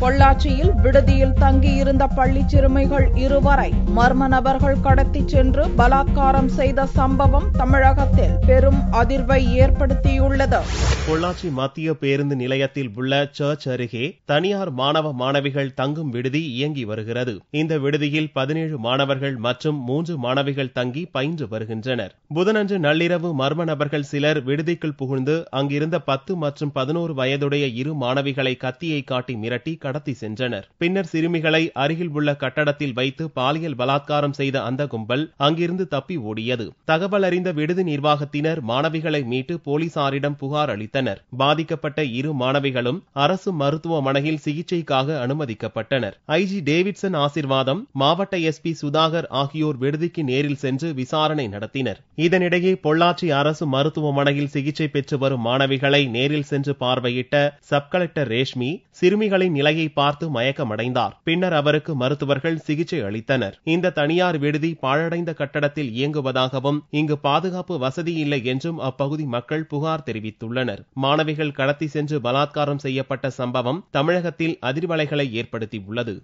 பொள்ளாச்சியில் விடுதியில் தங்கியிருந்த பள்ளி சிறுமிகள் இருவரை மர்ம நபர்கள் கடத்திச் சென்று பலாத்காரம் செய்த சம்பவம் தமிழகத்தில் பெரும் அதிர்வை ஏற்படுத்தியுள்ளது. பொள்ளாச்சி மத்திய பேருந்து நிலையத்தில் உள்ள சர்ச் அருகே தனியார் மாணவ மாணவிகள் தங்கும் விடுதி இயங்கி வருகிறது. இந்த விடுதியில் 17 மாணவர்கள் மற்றும் 3 மாணவிகள் தங்கி பயின்று வருகின்றனர். புதனன்று நள்ளிரவு மர்ம நபர்கள் சிலர் விடுதிக்குள் புகுந்து அங்கிருந்த 10 மற்றும் 11 வயதுடைய 2 மாணவிகளை கத்தியை காட்டி மிரட்டி கடத்தி சென்றனர். பின்னர் சிறுமிகளை அருகில் உள்ள கட்டடத்தில் வைத்து பாலியல் பலாத்காரம் செய்த அந்த கும்பல் அங்கிருந்து தப்பி ஓடியது. தகவல் அறிந்த விடுதி நிர்வாகத்தினர் மாணவிகளை மீட்டு போலீசாரிடம் புகார் அளித்தனர். பாதிக்கப்பட்ட 2 மாணவிகளும் அரசு மருத்துவமனையில் சிகிச்சைக்காக அனுமதிக்கப்பட்டனர். ஐஜி டேவிட்சன் ஆசிர்வாதம், மாவட்ட எஸ்பி சுதாகர் ஆகியோர் விடுதிக்கு நேரில் சென்று விசாரணை நடத்தினர். இதனிடையே பொள்ளாச்சி அரசு மருத்துவமனையில் சிகிச்சை பெற்று வரும் மாணவிகளை நேரில் சென்று பார்வையிட்ட சப் கலெக்டர் ரேஷ்மி சிறுமிகளின் நிலையை பார்த்து மயக்கமடைந்தார். பின்னர் அவருக்கு மருத்துவர்கள் சிகிச்சை அளித்தனர். இந்த தனியார் விடுதி பாழடைந்த கட்டடத்தில் இயங்குவதாகவும் இங்கு பாதுகாப்பு வசதி இல்லை என்றும் அப்பகுதி மக்கள் புகார் தெரிவித்துள்ளனர். மாணவிகள் கடத்தி சென்று பலாத்காரம் செய்யப்பட்ட சம்பவம் தமிழகத்தில் அதிர்வலைகளை ஏற்படுத்தியுள்ளது.